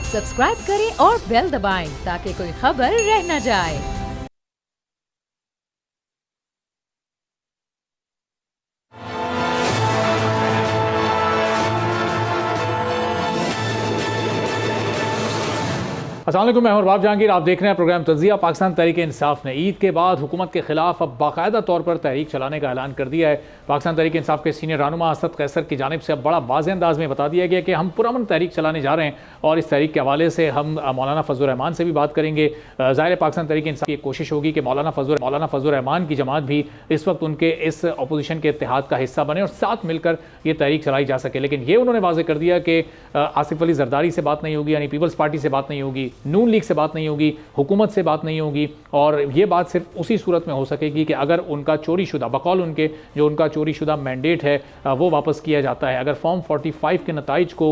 Subscribe करें और bell दबाएं ताकि कोई खबर रह न जाए। अस्सलाम वालेकुम, मैं हूं रबाब जहांगीर। आप देख रहे हैं प्रोग्राम तज़िया। पाकिस्तान तहरीक इंसाफ ने ईद के बाद हुकूमत के खिलाफ अब बाकायदा तौर पर तहरीक चलाने का ऐलान कर दिया है। पाकिस्तान तहरीक इंसाफ के सीनियर रहनुमा असद कैसर की जानिब से अब बड़ा वाज़ेह अंदाज में बता दिया गया कि हम पुरअमन तहरीक चलाने जा रहे हैं और इस तहरीक के हवाले से हम मौलाना फजल रहमान से भी बात करेंगे। ज़ाहिर पाकिस्तान तहरीक इंसाफ की कोशिश होगी कि मौलाना फजल रहमान की जमात भी इस वक्त उनके इस अपोजिशन के इत्तेहाद का हिस्सा बने और साथ मिलकर ये तहरीक चलाई जा सके। लेकिन ये उन्होंने वाज़ेह कर दिया कि आसिफ अली जरदारी से बात नहीं होगी, यानी पीपल्स पार्टी से बात नहीं होगी, नून लीग से बात नहीं होगी, हुकूमत से बात नहीं होगी। और ये बात सिर्फ उसी सूरत में हो सकेगी कि अगर उनका चोरी शुदा बकौल उनके जो उनका चोरी शुदा मैंडेट है वो वापस किया जाता है। अगर फॉर्म 45 के नताइज को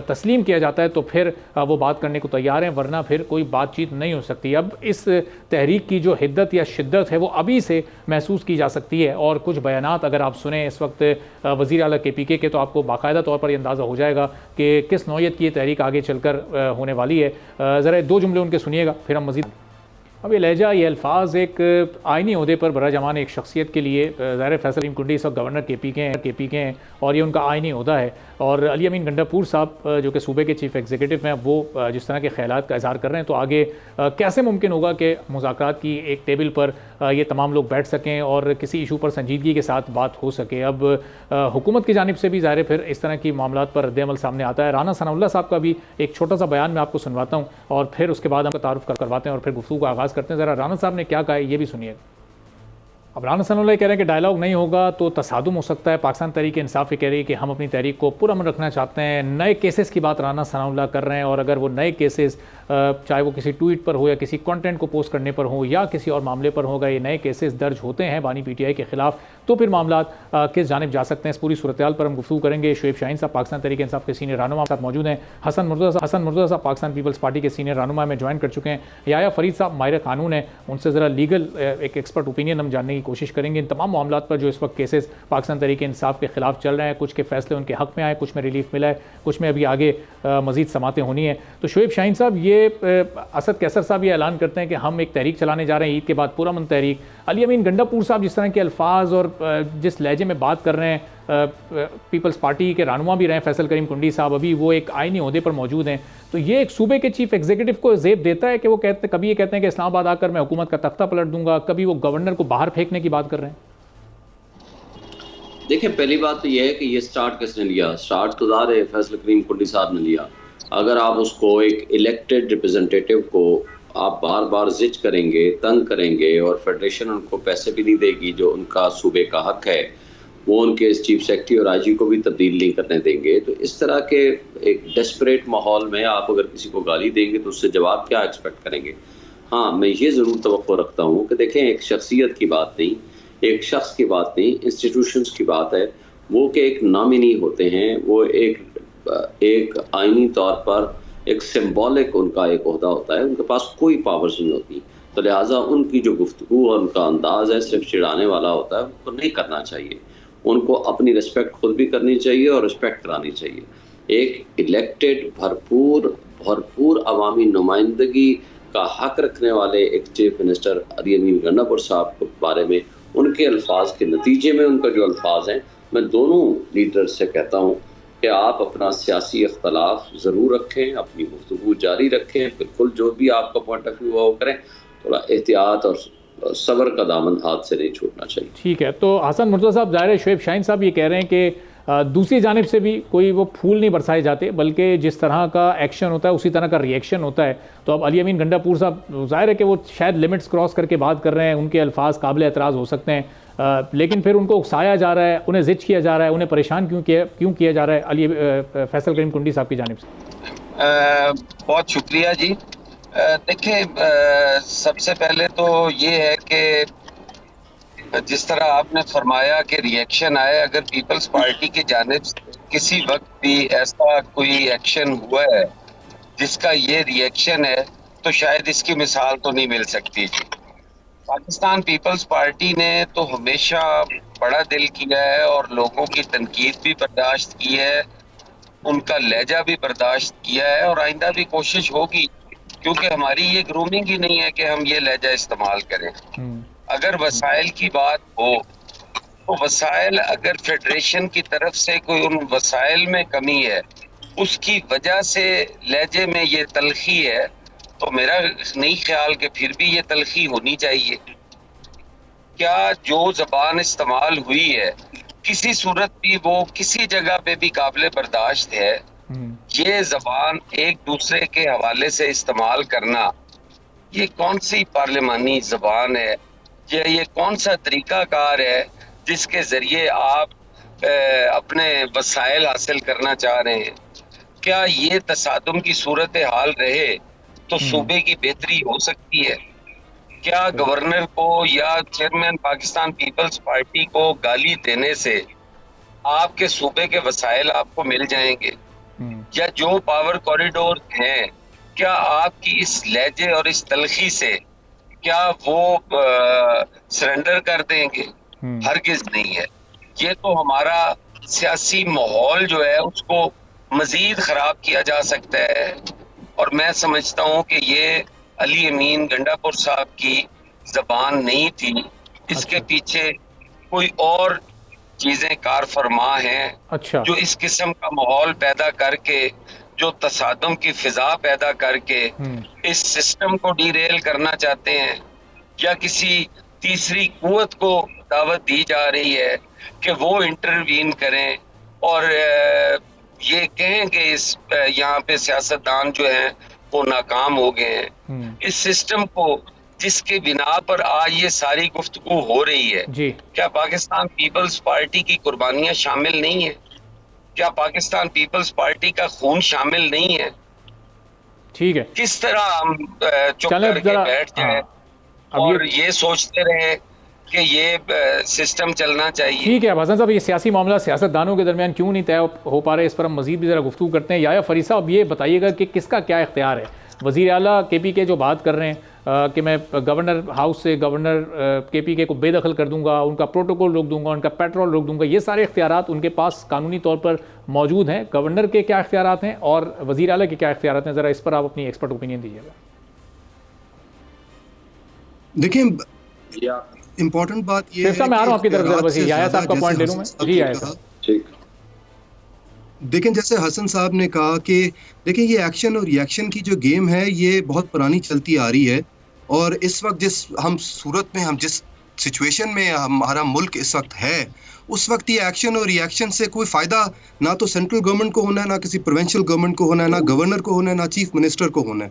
तस्लीम किया जाता है तो फिर वो बात करने को तैयार हैं, वरना फिर कोई बातचीत नहीं हो सकती। अब इस तहरीक की जो हिद्दत या शिद्दत है वो अभी से महसूस की जा सकती है। और कुछ बयानात अगर आप सुने इस वक्त वज़ीर आला KPK के, तो आपको बाकायदा तौर पर यह अंदाज़ा हो जाएगा कि किस नौयत की ये तहरीक आगे चलकर होने वाली है। ज़रा दो जुमले उनके सुनिएगा, फिर हम मज़ीद। अब ये लहजा, ये अल्फाज एक आइनी ओहदे पर बराजमान एक शख्सियत के लिए, ज़ाहिर फैसल करीम कुंडी इस वक्त गवर्नर KPK हैं और ये उनका आइनी ओहदा है। और अली अमीन गंडापुर साहब जो कि सूबे के चीफ़ एग्जीक्यूटिव हैं, वो जिस तरह के ख्यालात का इज़हार कर रहे हैं, तो आगे कैसे मुमकिन होगा कि मुज़ाकरात की एक टेबल पर ये तमाम लोग बैठ सकें और किसी इशू पर संजीदगी के साथ बात हो सके। अब हुकूमत की जानिब से भी ज़ाहिर फिर इस तरह की मामलात पर रद्द-ए-अमल सामने आता है। राना सनाउल्लाह साहब का भी एक छोटा सा बयान मैं आपको सुनवाता हूँ और फिर उसके बाद हम तारुफ करवाते हैं और फिर गुफ्तगू का आगाज़ करते हैं। ज़रा राना साहब ने क्या कहा है ये भी सुनिएगा। अब राना सनाउल्लाह कह रहे हैं कि डायलॉग नहीं होगा तो तसादुम हो सकता है। पाकिस्तान तहरीक इंसाफ कह रही है कि हम अपनी तहरीक को पुरअमन रखना चाहते हैं। नए केसेस की बात राना सनाउल्लाह कर रहे हैं और अगर वो नए केसेस चाहे वो किसी ट्वीट पर हो या किसी कंटेंट को पोस्ट करने पर हो या किसी और मामले पर होगा, ये नए केसेस दर्ज होते हैं बानी PTI के खिलाफ, तो फिर मामलात किस जानिब जा सकते हैं। इस पूरी सूरत हाल पर हम गुफ्तगू करेंगे। शुएब शाहीन साहब पाकिस्तान तहरीक इंसाफ के सीनियर रहनुमा साथ मौजूद हैं। हसन मुर्तज़ा साहब पाकिस्तान पीपल्स पार्टी के सीनियर रहनुमा में ज्वाइन कर चुके हैं। याया फरीद साहब माहिर कानून है, उनसे ज़रा लीगल एक एक्सपर्ट ओपिनियन हम जानने की कोशिश करेंगे इन तमाम मामलात पर जो इस वक्त केसेस पाकिस्तान तहरीक इंसाफ के खिलाफ चल रहे हैं। कुछ के फैसले उनके हक़ में आए, कुछ में रिलीफ मिला है, कुछ में अभी आगे मज़ीद समातें होनी है। तो शुएब शाहीन साहब, ये असद कैसर साहब ये ऐलान करते हैं कि हम एक तहरीक चलाने जा रहे हैं ईद के बाद पुरअमन तहरीक। अली अमीन गंडापुर साहब जिस तरह के अल्फाज और जिस लहजे में बात कर रहे हैं, पीपल्स पार्टी के रहनुमा भी रहे फैसल करीम कुंडी साहब, अभी वो एक आइनी ओहदे पर मौजूद हैं, तो ये एक सूबे के चीफ एग्जीक्यूटिव को ज़ेब देता है कि वो कभी ये कहते हैं कि इस्लामाबाद आकर मैं हुकूमत का तख्ता पलट दूंगा, कभी वो गवर्नर को बाहर फेंकने की बात कर रहे हैं। देखिए, पहली बात तो यह है कि ये स्टार्ट किसने लिया? स्टार्ट तो ज़ाहिर है फैसल करीम कुंडी साहब ने लिया। अगर आप उसको एक इलेक्टेड रिप्रेजेंटेटिव को आप बार बार जिद करेंगे, तंग करेंगे और फेडरेशन उनको पैसे भी नहीं देगी जो उनका सूबे का हक है, वो उनके चीफ सेक्रेटरी और IG को भी तब्दील नहीं करने देंगे, तो इस तरह के एक डेस्परेट माहौल में आप अगर किसी को गाली देंगे तो उससे जवाब क्या एक्सपेक्ट करेंगे? हाँ, मैं ये ज़रूर तवक्को रखता हूँ कि देखें, एक शख्सियत की बात नहीं, एक शख्स की बात नहीं, इंस्टीट्यूशंस की बात है। वो कि एक नामिनी होते हैं, वो एक आइनी तौर पर एक सिंबॉलिक उनका एक ओहदा होता है, उनके पास कोई पावर्स नहीं होती, तो लिहाजा उनकी जो गुफ्तगू और उनका अंदाज है सिर्फ चिढ़ाने वाला होता है, उनको नहीं करना चाहिए। उनको अपनी रिस्पेक्ट खुद भी करनी चाहिए और रिस्पेक्ट करानी चाहिए। एक इलेक्टेड भरपूर अवामी नुमाइंदगी का हक रखने वाले एक चीफ मिनिस्टर अली अमीन गंडापुर साहब के बारे में उनके अल्फाज के नतीजे में उनका जो अल्फाज हैं, मैं दोनों लीडर्स से कहता हूँ कि आप अपना सियासी इख्तलाफ ज़रूर रखें, अपनी गुफ्तगू जारी रखें, बिल्कुल जो भी आपका पॉइंट ऑफ व्यू वो करें, थोड़ा एहतियात और सब्र का दामन हाथ से नहीं छूटना चाहिए। ठीक है, तो हसन मुर्तज़ा साहब, ज़ाहिर शुएब शाहीन साहब ये कह रहे हैं कि दूसरी जानिब से भी कोई वो फूल नहीं बरसाए जाते, बल्कि जिस तरह का एक्शन होता है उसी तरह का रिएक्शन होता है। तो अब अली अमीन गंडापुर साहब, ज़ाहिर है कि वो शायद लिमिट्स क्रॉस करके बात कर रहे हैं, उनके अल्फाज काबिल एतराज़ हो सकते हैं, लेकिन फिर उनको उकसाया जा रहा है, उन्हें जिद किया जा रहा है, उन्हें परेशान क्यों किया जा रहा है अली फैसल करीम कुंडी साहब की जानिब से? बहुत शुक्रिया जी। देखिए, सबसे पहले तो ये है कि जिस तरह आपने फरमाया कि रिएक्शन आए, अगर पीपल्स पार्टी की जानिब से किसी वक्त भी ऐसा कोई एक्शन हुआ है जिसका ये रिएक्शन है, तो शायद इसकी मिसाल तो नहीं मिल सकती जी। पाकिस्तान पीपल्स पार्टी ने तो हमेशा बड़ा दिल किया है और लोगों की तनकीद भी बर्दाश्त की है, उनका लहजा भी बर्दाश्त किया है और आइंदा भी कोशिश होगी, क्योंकि हमारी ये ग्रूमिंग ही नहीं है कि हम ये लहजा इस्तेमाल करें। अगर वसाइल की बात हो तो वसाइल, अगर फेडरेशन की तरफ से कोई उन वसाइल में कमी है, उसकी वजह से लहजे में ये तलखी है, तो मेरा नहीं ख्याल कि फिर भी ये तलखी होनी चाहिए। क्या जो ज़बान इस्तेमाल हुई है किसी सूरत भी वो किसी जगह पे भी काबिल बर्दाश्त है। ये ज़बान एक दूसरे के हवाले से इस्तेमाल करना, ये कौन सी पार्लिमानी ज़बान है या ये कौन सा तरीकाकार है जिसके ज़रिए आप अपने वसाइल हासिल करना चाह रहे हैं? क्या ये तसादुम की सूरत हाल रहे तो सूबे की बेहतरी हो सकती है? क्या गवर्नर को या चेयरमैन पाकिस्तान पीपल्स पार्टी को गाली देने से आपके सूबे के वसाइल आपको मिल जाएंगे? या जो पावर कॉरिडोर हैं, क्या आपकी इस लहजे और इस तलखी से क्या वो सरेंडर कर देंगे? हरगिज नहीं है। ये तो हमारा सियासी माहौल जो है उसको मजीद खराब किया जा सकता है, और मैं समझता हूँ कि ये अली अमीन गंडापुर साहब की जबान नहीं थी, इसके पीछे कोई और चीजें कार फरमा हैं जो इस किस्म का माहौल पैदा करके, जो तसादुम की फिजा पैदा करके इस सिस्टम को डीरेल करना चाहते हैं। या किसी तीसरी कुव्वत को दावत दी जा रही है कि वो इंटरवीन करें और ये कहें कि इस यहाँ पे सियासतदान जो हैं वो नाकाम हो गए हैं। इस सिस्टम को जिसके बिना पर आज ये सारी गुफ्तगू हो रही है, क्या पाकिस्तान पीपल्स पार्टी की कुर्बानियां शामिल नहीं है? क्या पाकिस्तान पीपल्स पार्टी का खून शामिल नहीं है? ठीक है, किस तरह हम चुप करके बैठ जाए और ये सोचते रहे कि ये सिस्टम चलना चाहिए? ठीक है हसन साहब, ये सियासी मामला सियासतदानों के दरमियान क्यों नहीं तय हो पा रहे, इस पर हम मजीद भी ज़रा गुफ्तगू करते हैं। याया फरीद साहब, ये बताइएगा कि किसका क्या इख्तियार है? वज़ीर आला KPK जो बात कर रहे हैं कि मैं गवर्नर हाउस से गवर्नर KPK को बेदखल कर दूंगा, उनका प्रोटोकॉल रोक दूंगा, उनका पेट्रोल रोक दूंगा, ये सारे इख्तियारात उनके पास कानूनी तौर पर मौजूद हैं। गवर्नर के क्या इख्तियारात हैं और वज़ीर आला के क्या इख्तियारात हैं, ज़रा इस पर आप अपनी एक्सपर्ट ओपिनियन दीजिएगा। देखिए, इम्पोर्टेंट बात ये है, मैं आ रहा हूं आपकी तरफ, याया साहब का पॉइंट ले लूं मैं। जी याया साहब, ठीक। देखें, जैसे हसन साहब ने कहा कि देखें ये एक्शन और रिएक्शन की जो गेम है ये बहुत पुरानी चलती आ रही है, और इस वक्त जिस सिचुएशन में हमारा मुल्क इस वक्त है, उस वक्त ये एक्शन और रिएक्शन से कोई फ़ायदा ना तो सेंट्रल गवर्नमेंट को होना है, ना किसी प्रोविंशियल गवर्नमेंट को होना है, ना गवर्नर को होना है, ना चीफ मिनिस्टर को होना है।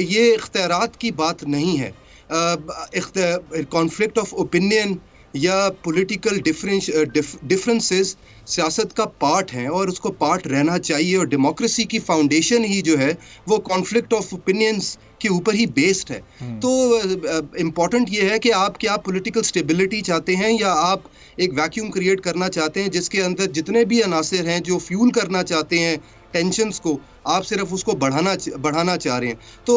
ये इख्तियारात की बात नहीं है। कॉन्फ्लिक्ट ऑफ ओपिनियन या पॉलिटिकल डिफरेंसेस सियासत का पार्ट हैं और उसको पार्ट रहना चाहिए, और डेमोक्रेसी की फाउंडेशन ही जो है वो कॉन्फ्लिक्ट ऑफ ओपिनियंस के ऊपर ही बेस्ड है। तो इम्पॉर्टेंट ये है कि आप क्या पॉलिटिकल स्टेबिलिटी चाहते हैं या आप एक वैक्यूम क्रिएट करना चाहते हैं जिसके अंदर जितने भी अनासिर हैं जो फ्यूल करना चाहते हैं टेंशन्स को, आप सिर्फ उसको बढ़ाना चाह रहे हैं। तो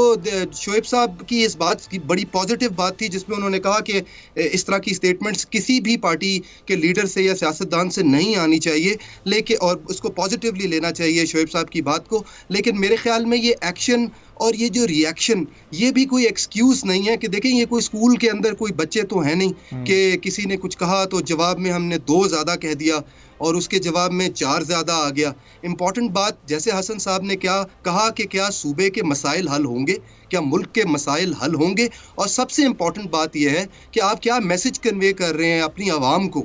शोएब साहब की इस बात की बड़ी पॉजिटिव बात थी जिसमें उन्होंने कहा कि इस तरह की स्टेटमेंट्स किसी भी पार्टी के लीडर से या सियासतदान से नहीं आनी चाहिए, लेकिन और उसको पॉजिटिवली लेना चाहिए शोएब साहब की बात को। लेकिन मेरे ख्याल में ये एक्शन और ये जो रिएक्शन, ये भी कोई एक्सक्यूज़ नहीं है कि देखें ये कोई स्कूल के अंदर कोई बच्चे तो है नहीं कि किसी ने कुछ कहा तो जवाब में हमने 2 ज़्यादा कह दिया और उसके जवाब में 4 ज़्यादा आ गया। इम्पॉर्टेंट बात जैसे हसन साहब ने क्या कहा कि क्या सूबे के मसाइल हल होंगे, क्या मुल्क के मसाइल हल होंगे, और सबसे इम्पॉर्टेंट बात यह है कि आप क्या मैसेज कन्वे कर रहे हैं अपनी आवाम को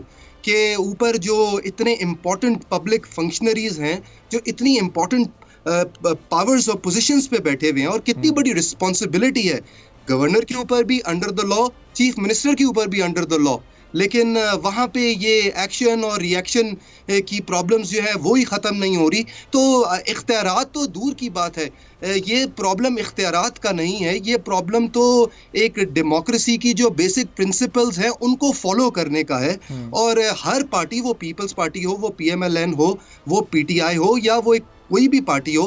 कि ऊपर जो इतने इम्पॉर्टेंट पब्लिक फंक्शनरीज हैं, जो इतनी इम्पॉर्टेंट पावर्स और पोजीशंस पे बैठे हुए हैं, और कितनी बड़ी रिस्पॉन्सिबिलिटी है गवर्नर के ऊपर भी under the law, chief minister के ऊपर भी अंडर द लॉ, लेकिन वहाँ पे ये एक्शन और रिएक्शन की प्रॉब्लम्स जो है वो ही ख़त्म नहीं हो रही। तो इख्तियारात तो दूर की बात है, ये प्रॉब्लम इख्तियारात का नहीं है, ये प्रॉब्लम तो एक डेमोक्रेसी की जो बेसिक प्रिंसिपल्स हैं उनको फॉलो करने का है। और हर पार्टी, वो पीपल्स पार्टी हो, वो PMLN हो, वो PTI हो, या वो एक कोई भी पार्टी हो,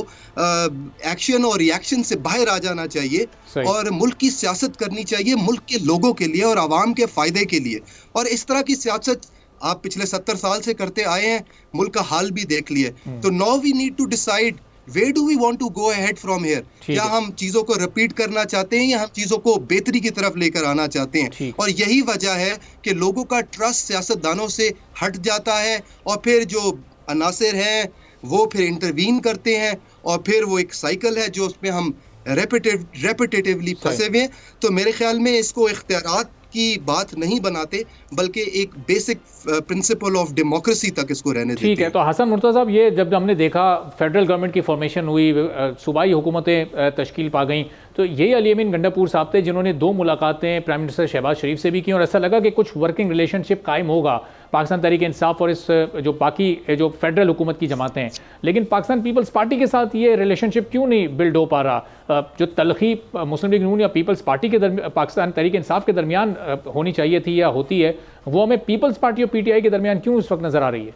एक्शन और रिएक्शन से बाहर आ जाना चाहिए और मुल्क की सियासत करनी चाहिए मुल्क के लोगों के लिए और आवाम के फ़ायदे के लिए। और इस तरह की सियासत आप पिछले 70 साल से करते आए हैं, मुल्क का हाल भी देख लिया। तो now we need to decide where do we want to go ahead from here. क्या हम चीजों को रिपीट करना चाहते हैं या हम चीजों को बेहतरी की तरफ लेकर आना चाहते हैं? और यही वजह है कि लोगों का ट्रस्ट सियासतदानों से हट जाता है और फिर जो अनासिर हैं वो फिर इंटरवीन करते हैं और फिर वो एक साइकिल है जो उसमें हम रेपिटेटिवली फंसे हुए हैं। तो मेरे ख्याल में इसको इख्तियारात की बात नहीं बनाते बल्कि एक बेसिक प्रिंसिपल ऑफ डेमोक्रेसी तक इसको रहने देते हैं। ठीक है, तो हसन मुर्तज़ा साहब, ये जब हमने देखा फेडरल गवर्नमेंट की फॉर्मेशन हुई, सूबाई हुकूमतें तश्कील पा गई, तो यही अली अमीन गंडापुर साहब थे जिन्होंने 2 मुलाकातें प्राइम मिनिस्टर शहबाज शरीफ से भी की और ऐसा लगा कि कुछ वर्किंग रिलेशनशिप कायम होगा पाकिस्तान तहरीक इंसाफ और इस जो बाकी जो फेडरल हुकूमत की जमातें हैं। लेकिन पाकिस्तान पीपल्स पार्टी के साथ ये रिलेशनशिप क्यों नहीं बिल्ड हो पा रहा? जो तलखी मुस्लिम लीग नून या पीपल्स पार्टी के पाकिस्तान तहरीक इंसाफ के दरमियान होनी चाहिए थी या होती है, वो हमें पीपल्स पार्टी और पीटीआई के दरमियान क्यों इस वक्त नजर आ रही है?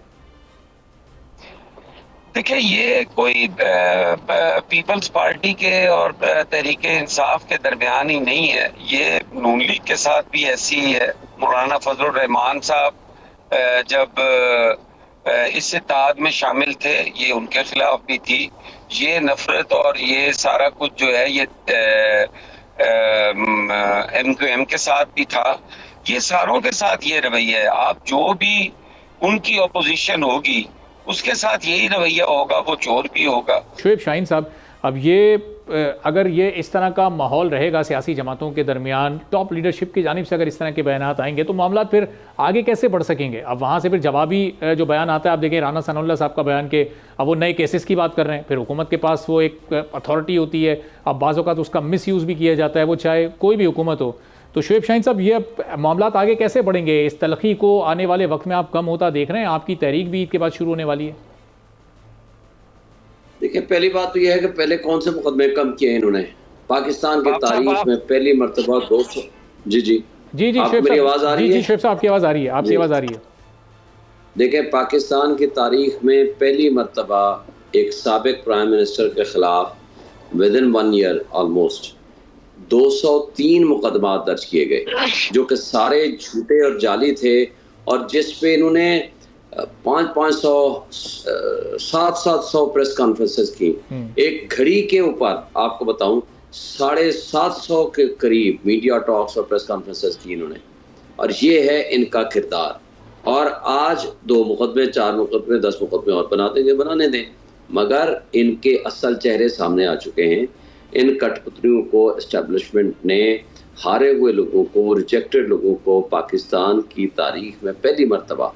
देखिए, ये कोई पीपल्स पार्टी के और तहरीक इंसाफ के दरमियान ही नहीं है, ये नून लीग के साथ भी ऐसी ही है। मौलाना फजलुर रहमान साहब जब इस इत्तेहाद में शामिल थे, ये उनके खिलाफ भी थी। ये नफरत और ये सारा कुछ जो है ये MQM के साथ भी था। ये सारों के साथ ये रवैया है। आप जो भी उनकी अपोजिशन होगी उसके साथ यही रवैया होगा, वो चोर भी होगा। शुएब शाहीन साहब, अब ये अगर ये इस तरह का माहौल रहेगा सियासी जमातों के दरमियान, टॉप लीडरशिप की जानिब से अगर इस तरह के बयानात आएंगे तो मामला फिर आगे कैसे बढ़ सकेंगे? अब वहाँ से फिर जवाबी जो बयान आता है, आप देखें राना सनाउल्लाह साहब का बयान के अब वो नए केसेस की बात कर रहे हैं, फिर हुकूमत के पास वो एक अथॉरिटी होती है, अब बाज़ औक़ात उसका मिस यूज़ भी किया जाता है, वो चाहे कोई भी हुकूमत हो। तो शुएब शाहीन साहब, ये मामला आगे कैसे बढ़ेंगे? इस तलखी को आने वाले वक्त में आप कम होता देख रहे हैं? आपकी तहरीक भी ईद के बाद शुरू होने वाली है। देखिए, पहली बात तो यह है कि पहले कौन से मुकदमे कम किए हैं इन्होंने पाकिस्तान की तारीख में? पहली मर्तबा 200। जी जी जी जी, मेरी आवाज आ रही है? जी शुएब साहब, आपकी आवाज़ आ रही है, आपकी आवाज़ आ रही है। देखिए, पाकिस्तान की तारीख में पहली मर्तबा एक साबिक प्राइम मिनिस्टर के खिलाफ विद इन 1 ईयर ऑलमोस्ट 203 मुकदमा दर्ज किए गए, जो कि सारे झूठे और जाली थे और जिस पे इन्होंने 500 700 प्रेस कॉन्फ्रेंसेस की। एक घड़ी के ऊपर आपको बताऊं 750 के करीब मीडिया टॉक्स और प्रेस कॉन्फ्रेंसेस की इन्होंने, और ये है इनका किरदार। और आज 2 मुकदमे, 4 मुकदमे, 10 मुकदमे और बनाने दें, मगर इनके असल चेहरे सामने आ चुके हैं। इन कठपुतलियों को एस्टेब्लिशमेंट ने हारे हुए लोगों को, रिजेक्टेड लोगों को पाकिस्तान की तारीख में पहली मर्तबा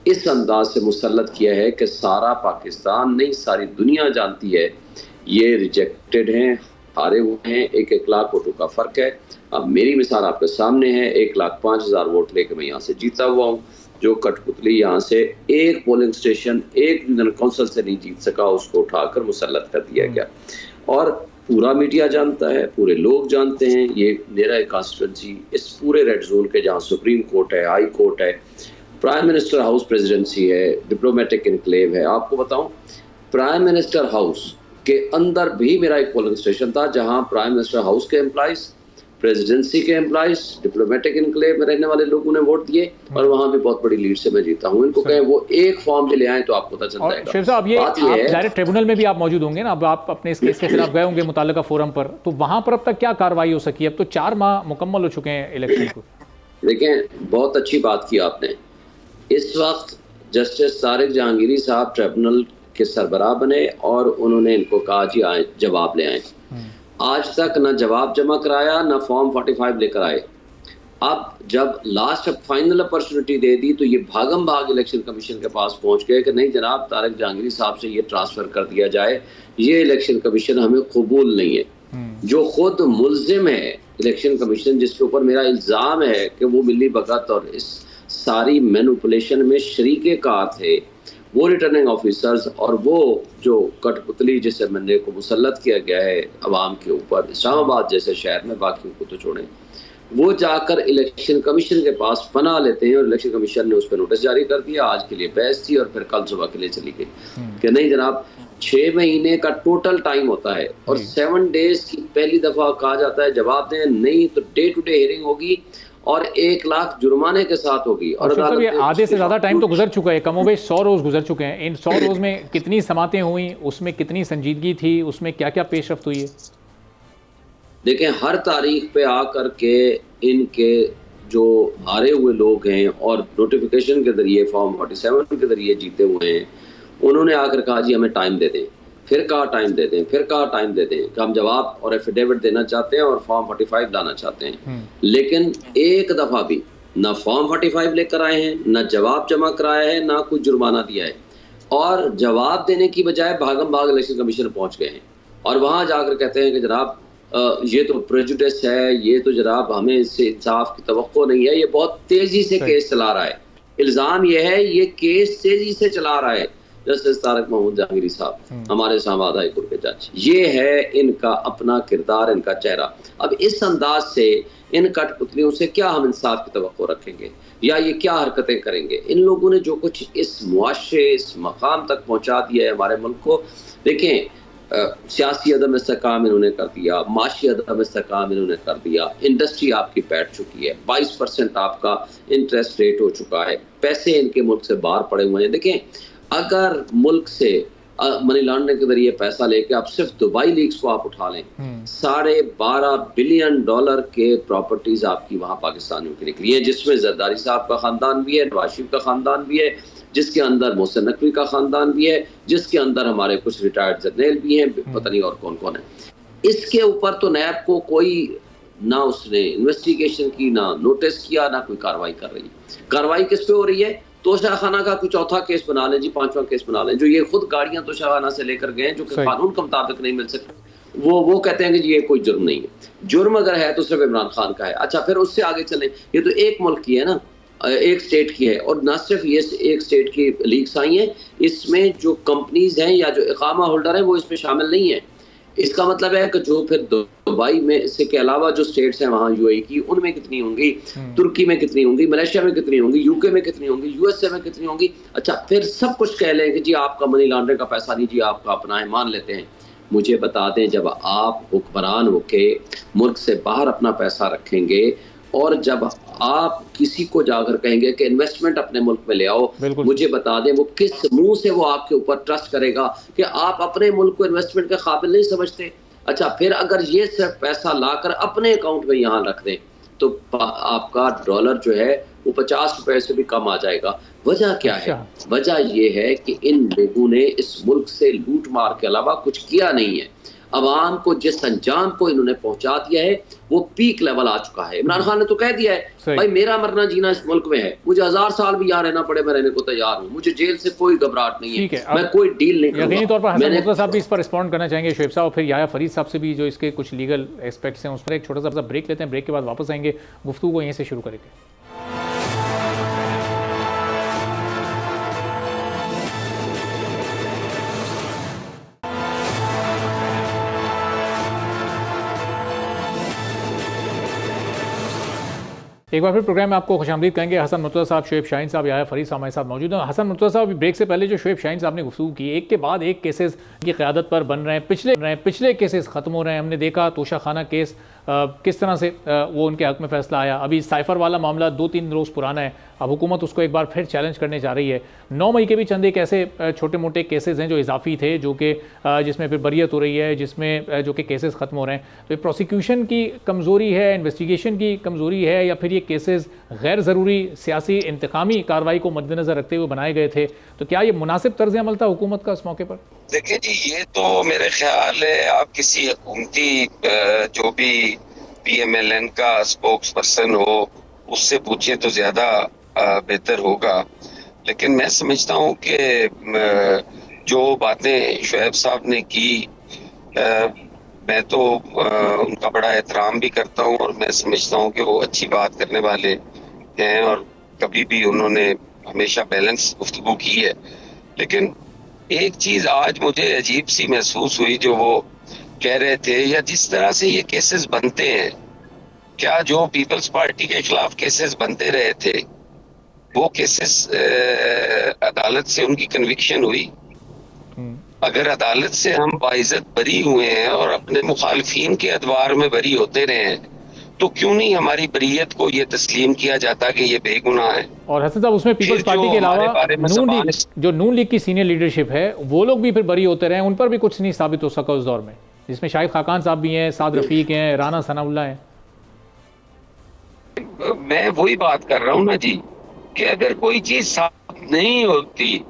इस अंदाज से मुसल्लत किया है कि सारा पाकिस्तान नहीं, सारी दुनिया जानती है ये रिजेक्टेड हैं, हारे हुए हैं। 1 लाख वोटों का फ़र्क है। अब मेरी मिसाल आपके सामने है, 1,05,000 वोट लेकर मैं यहाँ से जीता हुआ हूँ। जो कठपुतली यहाँ से एक पोलिंग स्टेशन, एक रीजनल काउंसिल से नहीं जीत सका, उसको उठाकर मुसल्लत कर दिया गया। और पूरा मीडिया जानता है, पूरे लोग जानते हैं, ये मेरा एक कॉन्स्टिट्यूंसी इस पूरे रेड जोन के, जहाँ सुप्रीम कोर्ट है, हाई कोर्ट है, प्राइम मिनिस्टर हाउस प्रेसिडेंसी है, डिप्लोमेटिक इनक्लेव है। आपको बताऊं, प्राइम मिनिस्टर हाउस के अंदर भी मेरा एक पोलिंग स्टेशन था, जहां प्राइम मिनिस्टर हाउस के एम्प्लॉइज, प्रेसिडेंसी के एम्प्लॉइज, डिप्लोमेटिक इनक्लेव में रहने वाले लोगों ने वोट दिए और वहां भी बहुत बड़ी लीड से मैं जीता हूं। इनको कहें वो एक फॉर्म भी ले आए तो आपको पता चल जाएगा। शुएब साहब, ये आप डायरेक्ट ट्रिब्यूनल में भी आप मौजूद होंगे ना, अब आप अपने इस केस के खिलाफ गए होंगे मुताल्लिका फोरम पर, तो वहां पर अब तक क्या कार्रवाई हो सकी? अब तो 4 माह मुकम्मल हो चुके हैं इलेक्शन को। देखें, बहुत अच्छी बात की आपने। इस वक्त जस्टिस तारिक जहांगीरी साहब ट्रिब्यूनल के सरबराह बने और उन्होंने इनको कहा जी आए जवाब ले आए। आज तक न जवाब जमा कराया, न फॉर्म 45 लेकर आए। अब जब लास्ट फाइनल अपॉर्चुनिटी दे दी तो ये भागम भाग इलेक्शन कमीशन के पास पहुंच गए कि नहीं जनाब, तारिक जहांगीरी साहब से ये ट्रांसफर कर दिया जाए, ये इलेक्शन कमीशन हमें कबूल नहीं है। जो खुद मुल्जिम है इलेक्शन कमीशन, जिसके ऊपर मेरा इल्ज़ाम है कि वो मिली भगत और इस सारी मैनिपुलेशन में शरीके कार थे, वो रिटर्निंग ऑफिसर्स और वो जो कठपुतली जिसे मैंने को मुसल्लत किया गया है अवाम के ऊपर इस्लामाबाद जैसे शहर में, बाकी को तो छोड़ें, वो जाकर इलेक्शन कमीशन के पास पनाह लेते हैं और इलेक्शन कमीशन ने उस पर नोटिस जारी कर दिया। आज के लिए बहस थी और फिर कल सुबह के लिए चली गई कि नहीं जनाब, 6 महीने का टोटल टाइम होता है और 7 डेज की पहली दफ़ा कहा जाता है जवाब दें, नहीं तो डे टू डे हियरिंग होगी और 1 लाख जुर्माने के साथ होगी। और शोएब साहब, ये अदालत ने आधे से उसकी ज़्यादा टाइम तो गुजर चुका है, कमोबेश 100 रोज़ गुजर चुके हैं। इन 100 रोज़ में कितनी समातें हुई, उसमें कितनी संजीदगी थी, उसमें क्या क्या पेशरफ्त हुई है? देखें, हर तारीख पे आकर के इनके जो हारे हुए लोग हैं और नोटिफिकेशन के ज़रिए फॉर्म 47 के ज़रिए जीते हुए हैं, उन्होंने आकर कहा जी हमें टाइम दे दें, फिर कहा टाइम दे दें, फिर कहा टाइम दे दें कि हम जवाब और एफिडेविट देना चाहते हैं और फॉर्म 45 लाना चाहते हैं। लेकिन एक दफ़ा भी ना फॉर्म 45 लेकर आए हैं, ना जवाब जमा कराया है, ना कुछ जुर्माना दिया है, और जवाब देने की बजाय भागम भाग इलेक्शन कमीशन पहुंच गए हैं और वहां जाकर कहते हैं कि जनाब ये तो प्रेजुडिस है, ये तो जनाब हमें इससे इंसाफ की तवक्को नहीं है, ये बहुत तेजी से केस चला रहा है। इल्जाम ये है ये केस तेजी से चला रहा है जस्टिस तारक महमूद जहांगीरी साहब, हमारे इस्लामाबाद हाई कोर्ट के जज। ये है इनका अपना किरदार, इनका चेहरा। अब इस अंदाज से इन कठपुतलियों से क्या हम इंसाफ की तवक्को रखेंगे, या ये क्या हरकतें करेंगे? इन लोगों ने जो कुछ इस मुआशरे, इस मकाम तक पहुंचा दिया है हमारे मुल्क को। देखें, सियासी अदम इस्तेकाम इन्होंने कर दिया, माशी अदम इस्तेकाम इन्होंने कर दिया, इंडस्ट्री आपकी बैठ चुकी है, 22% आपका इंटरेस्ट रेट हो चुका है, पैसे इनके मुल्क से बाहर पड़े हुए हैं। देखें, अगर मुल्क से मनी लॉन्ड्रिंग के जरिए पैसा लेके आप सिर्फ दुबई लीक्स को आप उठा लें, $12.5 बिलियन के प्रॉपर्टीज आपकी वहां पाकिस्तानियों की निकली है, जिसमें जरदारी साहब का खानदान भी है, नवाज शरीफ का खानदान भी है, जिसके अंदर मोहसिन नकवी का खानदान भी है, जिसके अंदर हमारे कुछ रिटायर्ड जर्नल भी हैं, पता नहीं और कौन कौन है। इसके ऊपर तो नैब को कोई ना उसने इन्वेस्टिगेशन की, ना नोटिस किया, ना कोई कार्रवाई कर रही है। कार्रवाई किस पे हो रही है? तोशाखाना का कोई चौथा केस बना लें जी, 5वां केस बना लें, जो ये खुद गाड़ियां तोशाखाना से लेकर गए जो कि कानून के मुताबिक नहीं मिल सकती, वो कहते हैं कि जी ये कोई जुर्म नहीं है। जुर्म अगर है तो सिर्फ इमरान खान का है। अच्छा, फिर उससे आगे चलें, ये तो एक मुल्क की है ना, एक स्टेट की है, और न सिर्फ ये एक स्टेट की लीक्स आई हैं, इसमें जो कंपनीज हैं या जो इकामा होल्डर हैं वो इसमें शामिल नहीं है। इसका मतलब है कि जो फिर दुबई में इससे के अलावा जो स्टेट्स हैं वहाँ यूएई की, उनमें कितनी होंगी, तुर्की में कितनी होंगी, मलेशिया में कितनी होंगी, यूके में कितनी होंगी, यूएसए में कितनी होंगी। अच्छा, फिर सब कुछ कह लें कि जी आपका मनी लॉन्ड्रिंग का पैसा नहीं, जी आपका अपना है, मान लेते हैं। मुझे बता दें, जब आप हुक्मरान होके मुल्क से बाहर अपना पैसा रखेंगे और जब आप किसी को जाकर कहेंगे कि इन्वेस्टमेंट अपने मुल्क में ले आओ, मुझे बता दें वो किस मुंह से वो आपके ऊपर ट्रस्ट करेगा कि आप अपने मुल्क को इन्वेस्टमेंट के काबिल नहीं समझते। अच्छा, फिर अगर ये सिर्फ पैसा लाकर अपने अकाउंट में यहाँ रख दें तो आपका डॉलर जो है वो 50 रुपए से भी कम आ जाएगा। वजह क्या है? वजह ये है कि इन लोगों ने इस मुल्क से लूट मार के अलावा कुछ किया नहीं है। अवाम को जिस अंजाम को इन्होंने पहुंचा दिया है वो पीक लेवल आ चुका है। इमरान खान ने तो कह दिया है भाई मेरा मरना जीना इस मुल्क में है, मुझे 1000 साल भी यहाँ रहना पड़े मैं रहने को तैयार हूँ, मुझे जेल से कोई घबराहट नहीं है, मैं कोई डील नहीं करूंगा। यकीनी तौर पर हसन मुर्तज़ा साहब भी इस पर रिस्पॉन्ड करना चाहेंगे, शोएब साहब, और फिर याया फरीद साहब से भी जो इसके कुछ लीगल एस्पेक्ट्स हैं उस पर एक छोटा सा ब्रेक लेते हैं। ब्रेक के बाद वापस आएंगे, गुफ्तगू को यहीं से शुरू करेंगे। एक बार फिर प्रोग्राम में आपको खुशामदीद कहेंगे। हसन मुर्तज़ा साहब, शोएब शाहीन साहब, याया फरीद साहब हमारे साथ मौजूद हैं। हसन मुर्तज़ा साहब, ब्रेक से पहले जो शोएब शाहीन साहब ने गुफ्तगू की, एक के बाद एक केसेस की क़यादत पर बन रहे हैं, पिछले केसेस ख़त्म हो रहे हैं। हमने देखा तोशाखाना केस किस तरह से वो उनके हक़ में फ़ैसला आया। अभी साइफ़र वाला मामला 2-3 रोज़ पुराना है, अब हुकूमत उसको एक बार फिर चैलेंज करने जा रही है। 9 मई के भी चंद एक ऐसे छोटे मोटे केसेस हैं जो इजाफी थे, जो कि जिसमें फिर बरियत हो रही है, जिसमें जो कि केसेस ख़त्म हो रहे हैं। तो ये प्रोसिक्यूशन की कमज़ोरी है, इन्वेस्टिगेशन की कमज़ोरी है, या फिर ये केसेस गैर ज़रूरी सियासी इंतकामी कार्रवाई को मद्देनज़र रखते हुए बनाए गए थे? तो क्या ये मुनासिब तर्ज़ अमल था हुकूमत का इस मौके पर? देखिए जी, ये तो मेरे ख्याल है आप किसी हुकूमती जो भी PMLN का स्पोक्स पर्सन हो उससे पूछे तो ज्यादा बेहतर होगा। लेकिन मैं समझता हूँ कि जो बातें शोएब साहब ने की, मैं तो उनका बड़ा एहतराम भी करता हूँ और मैं समझता हूँ कि वो अच्छी बात करने वाले हैं और कभी भी उन्होंने हमेशा बैलेंस गुफ्तगू की है। लेकिन एक चीज आज मुझे अजीब सी महसूस हुई, जो वो कह रहे थे या जिस तरह से ये केसेस बनते हैं, क्या जो पीपल्स पार्टी के खिलाफ केसेस बनते रहे थे वो केसेस अदालत से उनकी कन्विक्शन हुई? अगर अदालत से हम बाइज्जत बरी हुए हैं और अपने मुखालफीन के अदवार में बरी होते रहे हैं तो क्यों नहीं हमारी बरीयत को ये तस्लीम किया जाता कि ये बेगुनाह है। और हसन साहब उसमें पीपल्स पार्टी के अलावा नून लीग की सीनियर लीडरशिप है वो लोग भी फिर बरी होते रहे, उन पर भी कुछ नहीं साबित हो सका उस दौर में, जिसमें शाहिद खाकान साहब भी हैं, साद रफीक हैं, राना सनाउल्लाह हैं। मैं वही बात कर रहा हूँ ना जी कि अगर कोई चीज साबित नहीं होती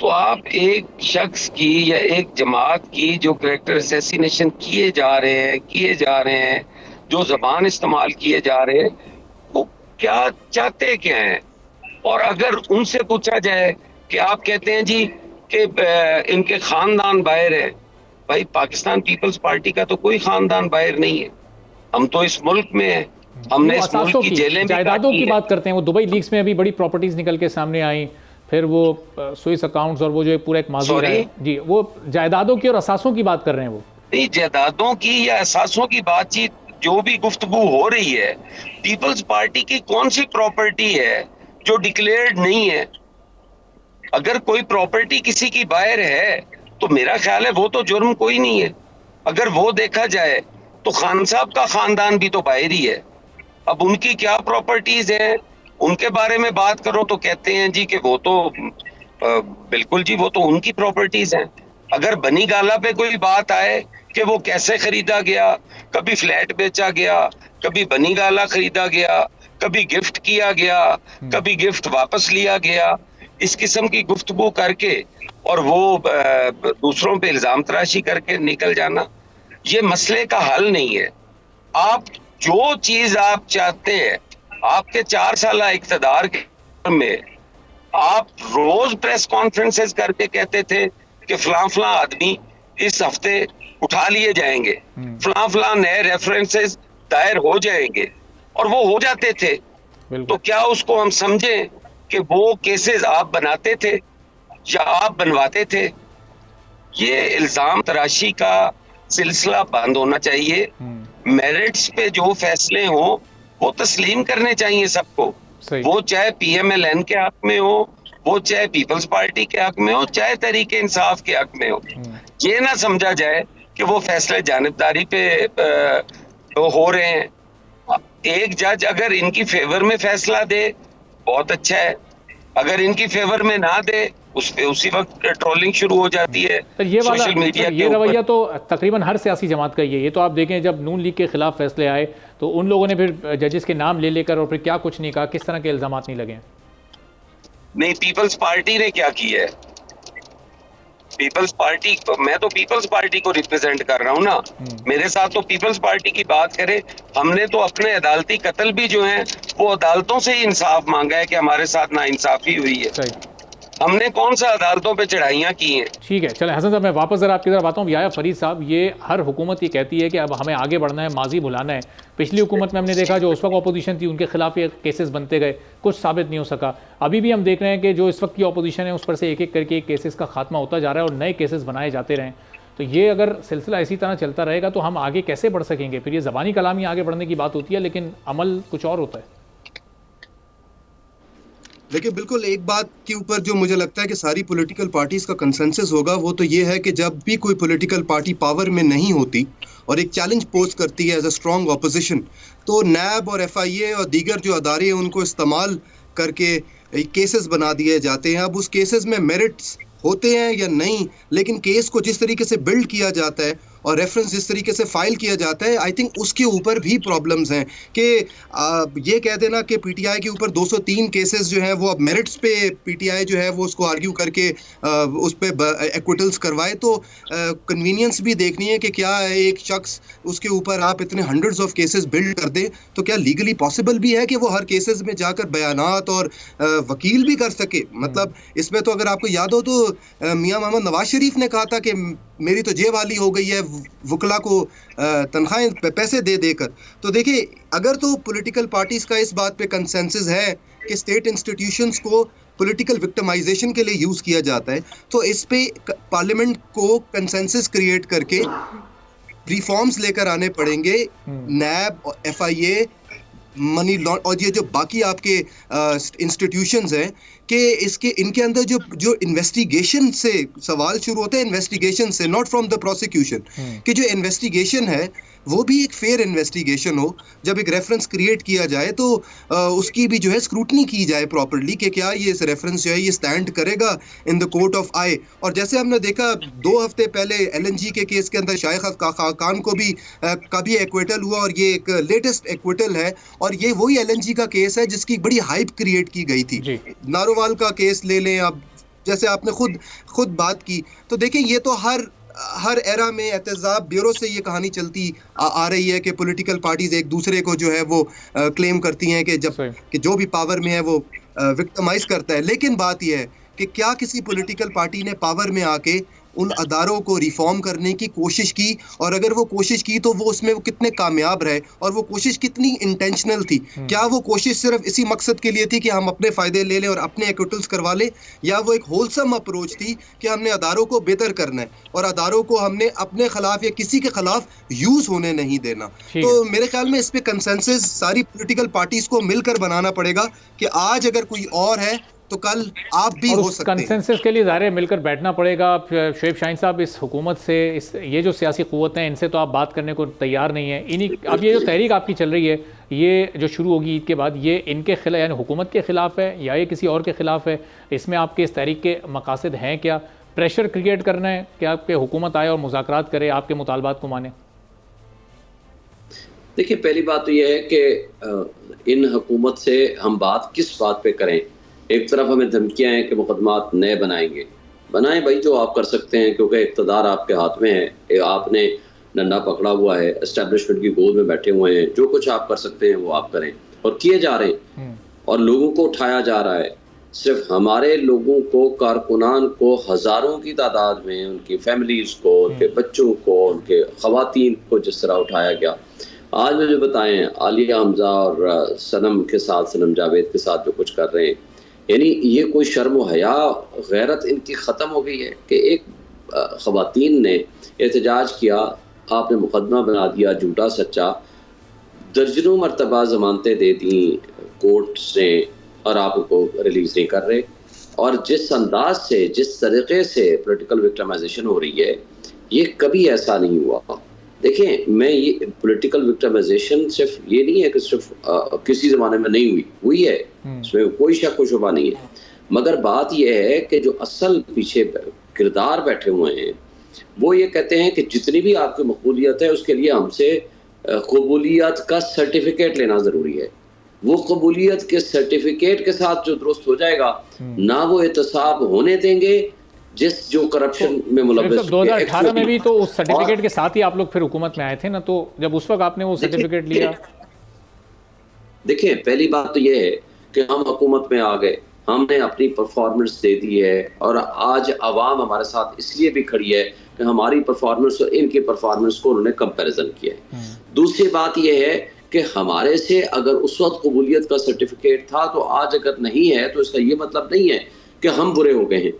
तो आप एक शख्स की या एक जमात की जो कैरेक्टर असैसिनेशन किए जा रहे हैं, जो जबान इस्तेमाल किए जा रहे हैं, वो क्या चाहते क्या हैं। और अगर उनसे पूछा जाए कि आप कहते हैं जी कि इनके खानदान बाहर है, भाई पाकिस्तान पीपल्स पार्टी का तो कोई खानदान बाहर नहीं है, हम तो इस मुल्क में है, हमने इस मुल्क की जेलें भी जायदादों की बात करते हैं। वो दुबई लीक्स में अभी बड़ी प्रॉपर्टीज निकल के सामने आई, फिर वो स्विस अकाउंट्स और वो जो पूरा एक माजूर है जी, वो जायदादों की और असासों की बात कर रहे हैं। वो नहीं, जायदादों की या असासों की बातचीत जो भी गुफ्तगू हो रही है, पीपल्स पार्टी की कौन सी प्रॉपर्टी है जो डिक्लेयर्ड नहीं है। अगर कोई प्रॉपर्टी किसी की बाहर है तो मेरा ख्याल है वो तो जुर्म कोई नहीं है। अगर वो देखा जाए तो खान साहब का खानदान भी तो बाहर ही है। अब उनकी क्या प्रॉपर्टीज हैं, उनके बारे में बात करो तो कहते हैं जी कि वो तो बिल्कुल जी वो तो उनकी प्रॉपर्टीज हैं। अगर बनी गाला पे कोई बात आए कि वो कैसे खरीदा गया, कभी फ्लैट बेचा गया, कभी बनी गाला खरीदा गया, कभी गिफ्ट किया गया, कभी गिफ्ट वापस लिया गया, इस किस्म की गुफ्तगू करके और वो दूसरों पे इल्जाम तराशी करके निकल जाना, ये मसले का हल नहीं है। आप जो चीज आप चाहते हैं, आपके 4 साल इक़्तिदार के में आप रोज प्रेस कॉन्फ्रेंसेस करके कहते थे कि फलां आदमी इस हफ्ते उठा लिए जाएंगे, फलां नए रेफरेंसेस दायर हो जाएंगे, और वो हो जाते थे। तो क्या उसको हम समझें कि वो केसेस आप बनाते थे या आप बनवाते थे? ये इल्जाम तराशी का सिलसिला बंद होना चाहिए। मेरिट्स पे जो फैसले हो वो तस्लीम करने चाहिए सबको, वो चाहे PMLN के हक में हो, वो चाहे पीपल्स पार्टी के हक में हो, चाहे तहरीक इंसाफ के हक में हो। ये ना समझा जाए कि वो फैसले जानिबदारी पे हो रहे हैं। एक जज अगर इनकी फेवर में फैसला दे बहुत अच्छा है, अगर इनकी फेवर में ना दे उस पे उसी वक्त ट्रोलिंग शुरू हो जाती है। ये सोशल मीडिया ये रवैया तो तकरीबन हर सियासी जमात का ये तो आप देखें जब नून लीग के खिलाफ फैसले आए तो उन लोगों ने फिर जजेस के नाम ले लेकर और फिर क्या कुछ नहीं कहा, किस तरह के इल्जाम नहीं लगे? नहीं, पीपल्स पार्टी ने क्या किया है? पीपल्स पार्टी, मैं तो पीपल्स पार्टी को रिप्रेजेंट कर रहा हूँ ना, मेरे साथ तो पीपल्स पार्टी की बात करें। हमने तो अपने अदालती कत्ल भी जो है वो अदालतों से ही इंसाफ मांगा है कि हमारे साथ नाइंसाफी हुई है। हमने कौन सा अदालतों पे चढ़ाइयाँ की हैं? ठीक है, चलें हसन साहब मैं वापस जरा आपकी तरफ आता हूँ। याया फरीद साहब, ये हर हुकूमत ये कहती है कि अब हमें आगे बढ़ना है, माजी भुलाना है। पिछली हुकूमत में हमने देखा जो उस वक्त अपोजिशन थी उनके खिलाफ ये केसेस बनते गए, कुछ साबित नहीं हो सका। अभी भी हम देख रहे हैं कि जो इस वक्त की अपोजिशन है उस पर से एक एक करके केसेस का खात्मा होता जा रहा है और नए केसेस बनाए जाते रहें। तो ये अगर सिलसिला इसी तरह चलता रहेगा तो हम आगे कैसे बढ़ सकेंगे? फिर ये ज़बानी कलाम ही आगे बढ़ने की बात होती है लेकिन अमल कुछ और होता है। देखिए, बिल्कुल एक बात के ऊपर जो मुझे लगता है कि सारी पॉलिटिकल पार्टीज का कंसेंसस होगा वो तो ये है कि जब भी कोई पॉलिटिकल पार्टी पावर में नहीं होती और एक चैलेंज पोज करती है एज अ स्ट्रॉन्ग ऑपोजिशन, तो नैब और FIA और दीगर जो अदारे हैं उनको इस्तेमाल करके केसेस बना दिए जाते हैं। अब उस केसेस में मेरिट्स होते हैं या नहीं, लेकिन केस को जिस तरीके से बिल्ड किया जाता है और रेफरेंस जिस तरीके से फाइल किया जाता है, आई थिंक उसके ऊपर भी प्रॉब्लम्स हैं कि ये कह देना कि PTI के ऊपर 203 केसेस जो हैं वो अब मेरिट्स पे PTI जो है वो उसको आर्ग्यू करके उस पर एक्विटल्स करवाए, तो कन्वीनियंस भी देखनी है कि क्या एक शख्स उसके ऊपर आप इतने हंड्रेड्स ऑफ केसेस बिल्ड कर दें, तो क्या लीगली पॉसिबल भी है कि वो हर केसेस में जाकर बयानात और वकील भी कर सके? मतलब इसमें तो अगर आपको याद हो तो मियां मोहम्मद नवाज शरीफ ने कहा था कि मेरी तो जेब वाली हो गई है वकला को तनख्वाहें पैसे दे देकर। तो देखिए, अगर तो पॉलिटिकल पार्टीज का इस बात पे कंसेंसस है कि स्टेट इंस्टीट्यूशंस को पॉलिटिकल विक्टिमाइजेशन के लिए यूज किया जाता है, तो इस पे पार्लियामेंट को कंसेंसस क्रिएट करके रिफॉर्म्स लेकर आने पड़ेंगे। नैब और FIA, मनी लॉन्ड्रिंग और ये जो बाकी आपके इंस्टीट्यूशंस हैं, कि इसके इनके अंदर जो जो इन्वेस्टिगेशन से सवाल शुरू होते हैं, इन्वेस्टिगेशन से, नॉट फ्रॉम द प्रोसिक्यूशन, कि जो इन्वेस्टिगेशन है वो भी एक फेयर इन्वेस्टिगेशन हो। जब एक रेफरेंस क्रिएट किया जाए तो उसकी भी जो है स्क्रूटनी की जाए प्रॉपर्ली कि क्या ये इस रेफरेंस जो है ये स्टैंड करेगा इन द कोर्ट ऑफ आई। और जैसे हमने देखा 2 हफ्ते पहले एलएनजी के केस के अंदर शाइख खान को भी का भी एक्विटल हुआ, और ये एक लेटेस्ट एक्विटल है, और ये वही एलएनजी का केस है जिसकी बड़ी हाइप क्रिएट की गई थी। नारोवाल का केस ले लें आप, जैसे आपने खुद बात की, तो देखें ये तो हर एरा में एहतजाब ब्यूरो से ये कहानी चलती आ रही है कि पॉलिटिकल पार्टीज एक दूसरे को जो है वो क्लेम करती हैं कि जो भी पावर में है वो विक्टिमाइज करता है। लेकिन बात यह है कि क्या किसी पॉलिटिकल पार्टी ने पावर में आके उन अदारों को रिफॉर्म करने की कोशिश की, और अगर वो कोशिश की तो वो उसमें वो कितने कामयाब रहे, और वो कोशिश कितनी इंटेंशनल थी? क्या वो कोशिश सिर्फ इसी मकसद के लिए थी कि हम अपने फ़ायदे ले लें और अपने एक्विटल्स करवा लें, या वो एक होलसम अप्रोच थी कि हमने अदारों को बेहतर करना है और अदारों को हमने अपने खिलाफ या किसी के खिलाफ यूज़ होने नहीं देना? तो मेरे ख्याल में इस पर कंसेंसस सारी पॉलिटिकल पार्टीज़ को मिलकर बनाना पड़ेगा कि आज अगर कोई और है तो कल आप भी हो सकते हैं। कंसेंसस के लिए ज़ाहिर मिलकर बैठना पड़ेगा। शोएब शाहीन साहब, इस हुकूमत से ये जो सियासी क़ुव्वतें हैं इनसे तो आप बात करने को तैयार नहीं है। अब ये जो तहरीक आपकी चल रही है, ये जो शुरू होगी ईद के बाद, ये इनके खिलाफ यानी हुकूमत के ख़िलाफ़ है या ये किसी और के ख़िलाफ़ है? इसमें आपके इस तहरीक के मकासद हैं क्या? प्रेशर क्रिएट करना है कि आपके हुकूमत आए और मुज़ाकरात करे, आपके मुतालबात को माने? देखिए, पहली बात तो यह है कि इन हुकूमत से हम बात किस बात पे करें। एक तरफ हमें धमकियां हैं कि मुकदमात नए बनाएंगे, बनाएं भाई, जो आप कर सकते हैं, क्योंकि इक़्तिदार आपके हाथ में है, आपने डंडा पकड़ा हुआ है, एस्टेब्लिशमेंट की गोद में बैठे हुए हैं, जो कुछ आप कर सकते हैं वो आप करें, और किए जा रहे हैं, और लोगों को उठाया जा रहा है। सिर्फ हमारे लोगों को, कारकुनान को हज़ारों की तादाद में, उनकी फैमिलीज़ को, उनके बच्चों को, उनके ख़वातीन को जिस तरह उठाया गया। आज मुझे बताएं, आलिया हमजा और सनम के साथ, सनम जावेद के साथ जो कुछ कर रहे हैं, यानी ये कोई शर्म व हया, गैरत इनकी ख़त्म हो गई है कि एक ख़वातीन ने एहतजाज किया, आपने मुकदमा बना दिया झूठा सच्चा, दर्जनों मरतबा ज़मानतें दे दी कोर्ट ने, और आप उनको रिलीज़ नहीं कर रहे। और जिस अंदाज से, जिस तरीक़े से पॉलिटिकल विक्टिमाइजेशन हो रही है, ये कभी ऐसा नहीं हुआ। देखें, मैं ये पॉलिटिकल विक्टिमाइजेशन सिर्फ ये नहीं है कि सिर्फ किसी ज़माने में नहीं हुई है, इसमें कोई शक व शुबा नहीं है, मगर बात यह है कि जो असल पीछे किरदार बैठे हुए हैं वो ये कहते हैं कि जितनी भी आपकी मकबूलियत है उसके लिए हमसे कबूलियत का सर्टिफिकेट लेना ज़रूरी है। वो कबूलियत के सर्टिफिकेट के साथ जो दुरुस्त हो जाएगा, ना वो एहतसाब होने देंगे जिस जो करप्शन में मुलव्वस। 2018 में भी तो उस सर्टिफिकेट के साथ ही आप लोग फिर हुकूमत में आए थे ना, तो जब उस वक्त आपने वो सर्टिफिकेट लिया। देखिए, पहली बात तो ये है कि हम हुकूमत में आ गए, हमने अपनी परफॉर्मेंस दे दी है, और आज आवाम हमारे साथ इसलिए भी खड़ी है कि हमारी परफॉर्मेंस और इनकी परफॉर्मेंस को उन्होंने कंपैरिजन किया है। दूसरी बात यह है कि हमारे से अगर उस वक्त कबूलियत का सर्टिफिकेट था तो आज अगर नहीं है, तो इसका ये मतलब नहीं है कि हम बुरे हो गए हैं।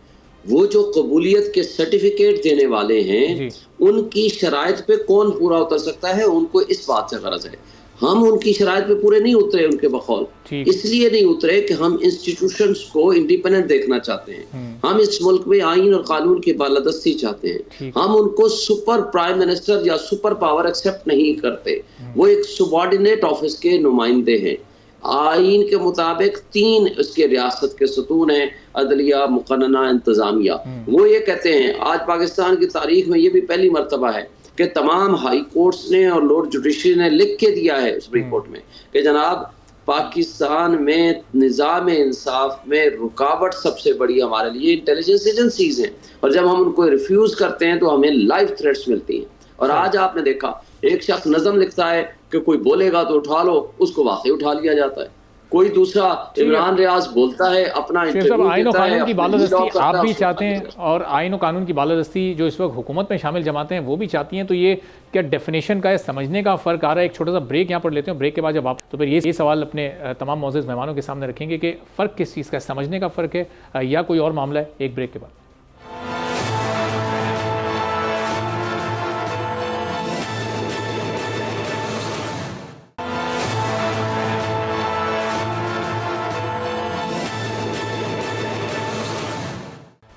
वो जो कबूलियत के सर्टिफिकेट देने वाले हैं, उनकी शराइत पे कौन पूरा उतर सकता है, उनको इस बात से गरज है। हम उनकी शराइत पे पूरे नहीं उतरे, उनके बखौल इसलिए नहीं उतरे कि हम इंस्टीट्यूशंस को इंडिपेंडेंट देखना चाहते हैं, हम इस मुल्क में आईन और कानून की बालादस्ती चाहते हैं, हम उनको सुपर प्राइम मिनिस्टर या सुपर पावर एक्सेप्ट नहीं करते, वो एक सबॉर्डिनेट ऑफिस के नुमाइंदे हैं। आइन के मुताबिक 3 उसके रियासत के सतून हैं, अदलिया, मुकन्नना, इंतजामिया। वो ये कहते हैं, आज पाकिस्तान की तारीख में ये भी पहली मरतबा है कि तमाम हाई कोर्ट्स ने और लॉर्ड जुडिशरी ने लिख के दिया है सुप्रीम कोर्ट में कि जनाब, पाकिस्तान में निज़ाम इंसाफ में रुकावट सबसे बड़ी हमारे लिए इंटेलिजेंस एजेंसीज हैं, और जब हम उनको रिफ्यूज करते हैं तो हमें लाइव थ्रेट्स मिलती हैं। और आज आपने देखा, एक शख्स नज़म लिखता है कि कोई बोलेगा तो उठा लो, उसको वाकई उठा लिया जाता है। कोई दूसरा इमरान रियाज बोलता है, अपना आइन और कानून की बालादस्ती आप भी चाहते हैं, और आइन और कानून की बालादस्ती जो इस वक्त हुकूमत में शामिल जमाते हैं वो भी चाहती हैं। तो ये क्या डेफिनेशन का है, समझने का फ़र्क आ रहा है? एक छोटा सा ब्रेक यहाँ पर लेते हैं, ब्रेक के बाद जब आप तो फिर ये सवाल अपने तमाम मौजूद मेहमानों के सामने रखेंगे कि फ़र्क किस चीज़ का है, समझने का फ़र्क है या कोई और मामला है। एक ब्रेक के बाद।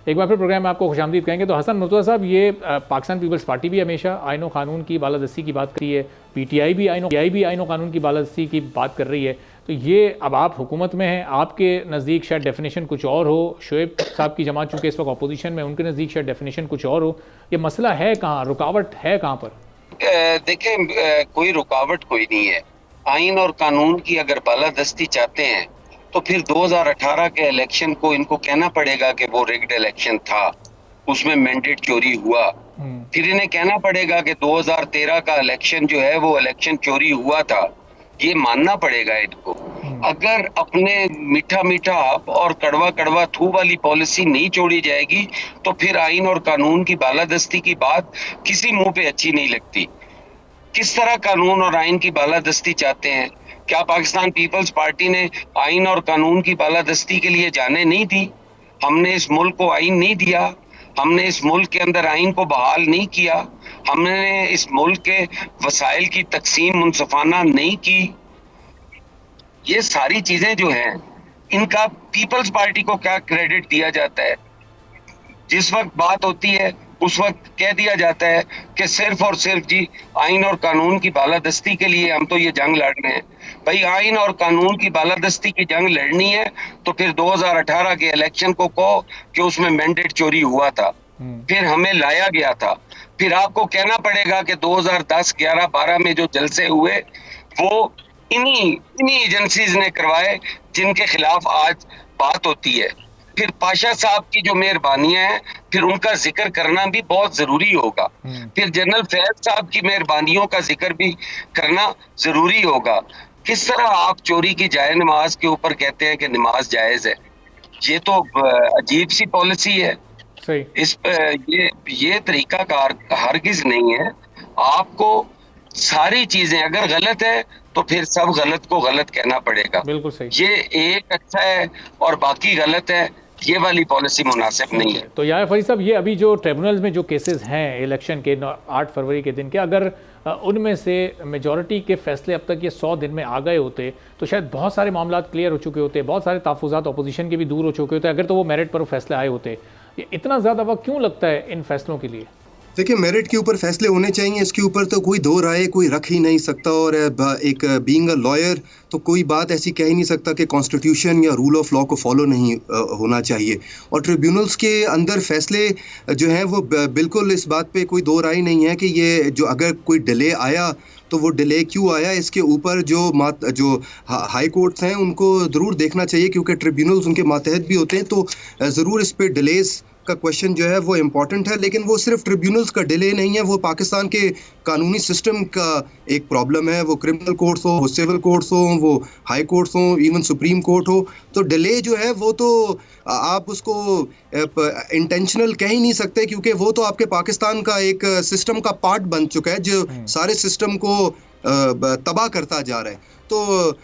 एक बार फिर प्रोग्राम में आपको खुशामदीद कहेंगे। तो हसन मुर्तज़ा साहब, ये पाकिस्तान पीपल्स पार्टी भी हमेशा आइन व कानून की बालादस्ती की बात करी है, पीटीआई भी आइन व कानून की बालादस्ती की बात कर रही है। तो ये अब आप हुकूमत में हैं, आपके नज़दीक शायद डेफिनेशन कुछ और हो, शोएब साहब की जमात चूँकि इस वक्त अपोजिशन में, उनके नज़दीक शायद डेफिनेशन कुछ और हो। ये मसला है कहाँ, रुकावट है कहाँ पर? देखें, कोई रुकावट कोई नहीं है। आइन और कानून की अगर बालादस्ती चाहते हैं तो फिर 2018 के इलेक्शन को इनको कहना पड़ेगा कि वो रिग्ड इलेक्शन था, उसमें मैंडेट चोरी हुआ। फिर इन्हें कहना पड़ेगा कि 2013 का इलेक्शन जो है वो इलेक्शन चोरी हुआ था, ये मानना पड़ेगा इनको। अगर अपने मीठा मीठा आप और कड़वा कड़वा थू वाली पॉलिसी नहीं छोड़ी जाएगी तो फिर आइन और कानून की बालादस्ती की बात किसी मुंह पे अच्छी नहीं लगती। किस तरह कानून और आइन की बालादस्ती चाहते हैं? क्या पाकिस्तान पीपल्स पार्टी ने आइन और कानून की बालादस्ती के लिए जाने नहीं दी? हमने इस मुल्क को आइन नहीं दिया, हमने इस मुल्क के अंदर आइन को बहाल नहीं किया, हमने इस मुल्क के वसाइल की तकसीम मुनसफाना नहीं की। ये सारी चीजें जो हैं, इनका पीपल्स पार्टी को क्या क्रेडिट दिया जाता है? जिस वक्त बात होती है उस वक्त कह दिया जाता है कि सिर्फ और सिर्फ जी आइन और कानून की बालादस्ती के लिए हम तो ये जंग लड़ रहे हैं। भाई, आइन और कानून की बालादस्ती की जंग लड़नी है तो फिर 2018 के इलेक्शन को कहो कि उसमें मैंडेट चोरी हुआ था, फिर हमें लाया गया था। फिर आपको कहना पड़ेगा कि 2010, 11, 12 में जो जलसे हुए वो इन्हीं एजेंसीज ने करवाए जिनके खिलाफ आज बात होती है। फिर पाशा साहब की जो मेहरबानियां हैं, फिर उनका जिक्र करना भी बहुत जरूरी होगा। फिर जनरल फैज साहब की मेहरबानियों का जिक्र भी करना जरूरी होगा। किस तरह आप चोरी की जाए नमाज के ऊपर कहते हैं कि नमाज जायज है? ये तो अजीब सी पॉलिसी है। सही। ये तरीका कार हरगिज नहीं है। आपको सारी चीजें अगर गलत है तो फिर सब गलत को गलत कहना पड़ेगा। बिल्कुल सही। ये एक अच्छा है और बाकी गलत है, ये वाली पॉलिसी मुनासिब नहीं है। तो यार फरीद साहब, ये अभी जो ट्रिब्यूनल्स में जो केसेस हैं इलेक्शन के 8 फरवरी के दिन के, अगर उनमें से मेजॉरिटी के फैसले अब तक ये 100 दिन में आ गए होते तो शायद बहुत सारे मामला क्लियर हो चुके होते, बहुत सारे तहफ़्फ़ुज़ात अपोजिशन के भी दूर हो चुके होते, अगर तो वो मेरिट पर फैसले आए होते। ये इतना ज़्यादा वक्त क्यों लगता है इन फैसलों के लिए? देखिए, मेरिट के ऊपर फैसले होने चाहिए, इसके ऊपर तो कोई दो राय कोई रख ही नहीं सकता। और एक बीइंग अ लॉयर तो कोई बात ऐसी कह ही नहीं सकता कि कॉन्स्टिट्यूशन या रूल ऑफ लॉ को फॉलो नहीं होना चाहिए। और ट्रिब्यूनल्स के अंदर फैसले जो हैं वो बिल्कुल इस बात पे कोई दो राय नहीं है कि ये जो अगर कोई डिले आया तो वो डिले क्यों आया, इसके ऊपर जो हाई कोर्ट्स हैं उनको ज़रूर देखना चाहिए, क्योंकि ट्रिब्यूनल्स उनके मातहत भी होते हैं। तो ज़रूर इस पे डिलेस का क्वेश्चन जो है वो इम्पॉर्टेंट है। लेकिन वो सिर्फ ट्रिब्यूनल्स का डिले नहीं है, वो पाकिस्तान के कानूनी सिस्टम का एक प्रॉब्लम है। वो क्रिमिनल कोर्ट्स हो, वो सिविल कोर्ट्स हो, वो हाई कोर्ट्स हो, इवन सुप्रीम कोर्ट हो। तो डिले जो है वो तो आप उसको इंटेंशनल कह ही नहीं सकते, क्योंकि वो तो आपके पाकिस्तान का एक सिस्टम का पार्ट बन चुका है जो सारे सिस्टम को तबाह करता जा रहा है। तो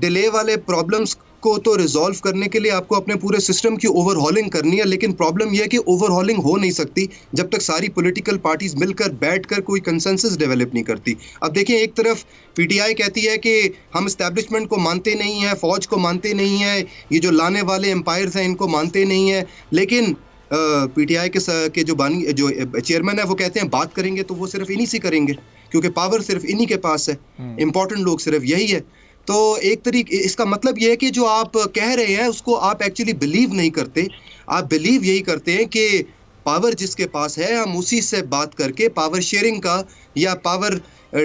डिले वाले प्रॉब्लम्स को तो रिजॉल्व करने के लिए आपको अपने पूरे सिस्टम की ओवरहॉलिंग करनी है। लेकिन प्रॉब्लम यह है कि ओवरहॉलिंग हो नहीं सकती जब तक सारी पॉलिटिकल पार्टीज मिलकर बैठकर कोई कंसेंसस डेवलप नहीं करती। अब देखिए, एक तरफ पीटीआई कहती है कि हम इस्टेब्लिशमेंट को मानते नहीं हैं, फौज को मानते नहीं हैं, ये जो लाने वाले एम्पायर्स हैं इनको मानते नहीं हैं। लेकिन पीटीआई के जो चेयरमैन है वो कहते हैं बात करेंगे तो वो सिर्फ इन्हीं से करेंगे, क्योंकि पावर सिर्फ इन्हीं के पास है, इंपॉर्टेंट लोग सिर्फ यही है। तो एक तरीके इसका मतलब यह है कि जो आप कह रहे हैं उसको आप एक्चुअली बिलीव नहीं करते। आप बिलीव यही करते हैं कि पावर जिसके पास है हम उसी से बात करके पावर शेयरिंग का या पावर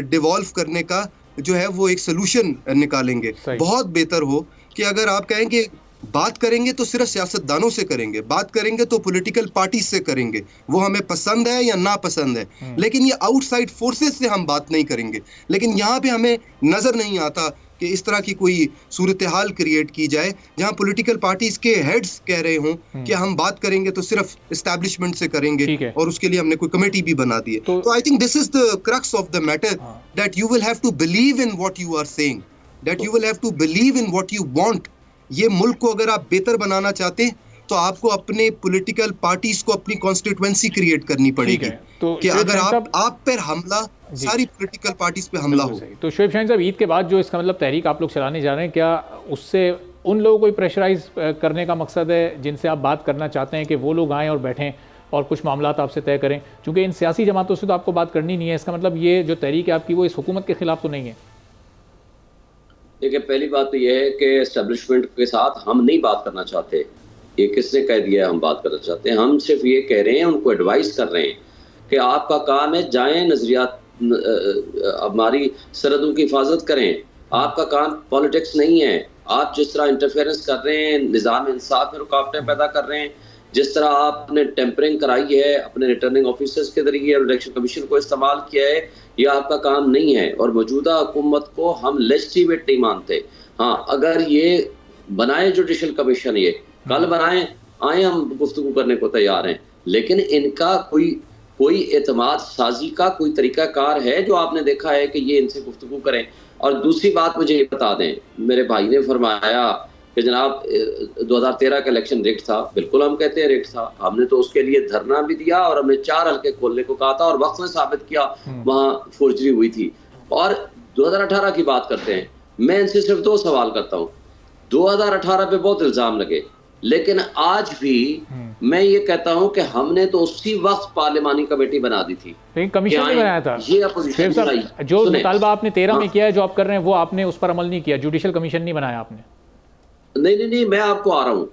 डिवॉल्व करने का जो है वो एक सोल्यूशन निकालेंगे। बहुत बेहतर हो कि अगर आप कहेंगे बात करेंगे तो सिर्फ सियासतदानों से करेंगे, बात करेंगे तो पॉलिटिकल पार्टीज से करेंगे, वो हमें पसंद है या ना पसंद है, लेकिन ये आउटसाइड फोर्सेस से हम बात नहीं करेंगे। लेकिन यहाँ पे हमें नजर नहीं आता कि इस तरह की कोई सूरत हाल क्रिएट की जाए जहां पॉलिटिकल पार्टीज के हेड्स कह रहे हों कि हम बात करेंगे तो सिर्फ एस्टैब्लिशमेंट से करेंगे और उसके लिए हमने कोई कमेटी भी बना दी है। तो I think this is the crux of the matter, that you will have to believe in what you are saying, that you will have to believe in what you want. ये मुल्क को अगर आप बेहतर बनाना चाहते तो आपको अपने पॉलिटिकल पार्टीज को अपनी कॉन्स्टिट्यूएंसी क्रिएट करनी पड़ेगी। तो कि अगर आप पर हमला, सारी पॉलिटिकल पार्टीज पे हमला हो। तो शोएब शाहीन साहब, ईद के बाद जो इसका मतलब तहरीक आप लोग चलाने जा रहे हैं, क्या उससे उन लोगों को प्रेशराइज करने का मकसद है जिनसे आप बात करना चाहते हैं कि वो लोग आएँ और बैठें और कुछ मामला आपसे तय करें? क्योंकि इन सियासी जमातों से तो आपको बात करनी नहीं है, इसका मतलब ये जो तहरीक है आपकी वो इस हुकूमत के खिलाफ तो नहीं है। देखिए, पहली बात तो यह है कि एस्टेब्लिशमेंट के साथ हम नहीं बात करना चाहते। ये किसने कह दिया हम बात करना चाहते हैं? हम सिर्फ ये कह रहे हैं, उनको एडवाइस कर रहे हैं कि आपका काम है, जाएं, नजरियात हमारी सरहदों की हिफाजत करें। आपका काम पॉलिटिक्स नहीं है। आप जिस तरह इंटरफेरेंस कर रहे हैं, निज़ाम इंसाफ में रुकावटें पैदा कर रहे हैं, जिस तरह आपने टेम्परिंग कराई है अपने रिटर्निंग ऑफिसर्स के जरिए और इलेक्शन कमीशन को इस्तेमाल किया है, ये आपका काम नहीं है। और मौजूदा हुकूमत को हम लेजिटिमेट नहीं मानते। हाँ, अगर ये बनाए जुडिशल कमीशन, ये कल बनाए, आए, हम गुफ्तगू करने को तैयार हैं, लेकिन इनका कोई एतमाद साजी का कोई तरीकाकार है जो आपने देखा है कि ये इनसे गुफ्तगू करें? और दूसरी बात मुझे ये बता दें, मेरे भाई ने फरमाया कि जनाब 2013 का इलेक्शन रिग्ड था। बिल्कुल हम कहते हैं रिग्ड था। हमने तो उसके लिए धरना भी दिया और हमने 4 हल्के खोलने को कहा था और वक्त में साबित किया वहां फोर्जरी हुई थी। और 2018 की बात करते हैं, मैं इनसे सिर्फ 2 सवाल करता हूँ। 2018 पे बहुत इल्जाम लगे, लेकिन आज भी मैं ये कहता हूं कि हमने तो उसी वक्त पार्लिमानी कमेटी बना दी थी, लेकिन कमीशन नहीं बनाया था। ये अपोजिशन जो मुतालबा आपने 13 में किया है, जो आप कर रहे हैं, वो आपने उस पर अमल नहीं किया। जुडिशल कमीशन नहीं बनाया आपने। नहीं, मैं आपको आ रहा हूं।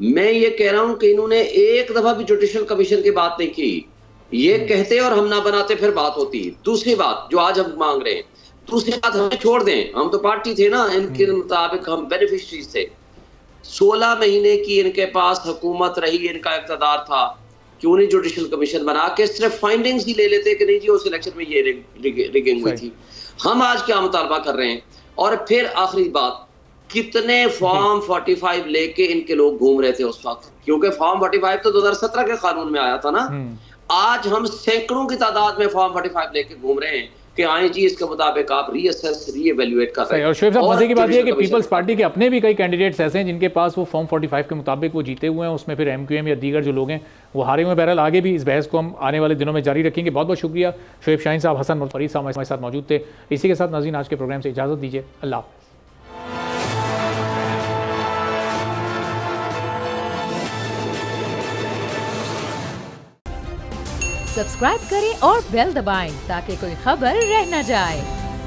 मैं ये कह रहा हूं कि इन्होंने एक दफा भी जुडिशल कमीशन की बात नहीं की। ये कहते और हम ना बनाते, फिर बात होती। दूसरी बात जो आज हम मांग रहे हैं, दूसरी बात हमें छोड़ दें, हम तो पार्टी थे ना, इनके मुताबिक हम बेनिफिशरीज थे। 16 महीने की इनके पास हुकूमत रही, इनका इक़्तिदार था, क्यों नहीं जुडिशल कमीशन बना के सिर्फ फाइंडिंग्स ही ले लेते कि नहीं जी उस इलेक्शन में ये रिगिंग हुई थी। हम आज क्या मुतालबा कर रहे हैं? और फिर आखिरी बात, कितने फॉर्म 45 लेके इनके लोग घूम रहे थे उस वक्त, क्योंकि फॉर्म 45 तो 2017 के कानून में आया था ना। आज हम सैकड़ों की तादाद में फॉर्म 45 लेके घूम रहे हैं कि आए जी इसके मुताबिक आप रीअसेस रीएवैल्यूएट कर रहे हैं। और शोएब साहब, मजे की बात यह है कि पीपल्स पार्टी के अपने भी कई कैंडिडेट्स ऐसे हैं जिनके पास वो फॉर्म 45 के मुताबिक वो जीते हुए हैं, उसमें फिर एमक्यूएम या दीगर जो लोग हैं वो हारे हुए। बहरहाल आगे भी इस बहस को हम आने वाले दिनों में जारी रखेंगे। बहुत बहुत शुक्रिया शोएब शाहीन साहब, हसन फरीद साहब हमारे साथ मौजूद थे। इसी के साथ नाज़रीन आज के प्रोग्राम से इजाज़त दीजिए। अल्लाह हाफ़िज़। सब्सक्राइब करें और बेल दबाएं ताकि कोई खबर रह न जाए।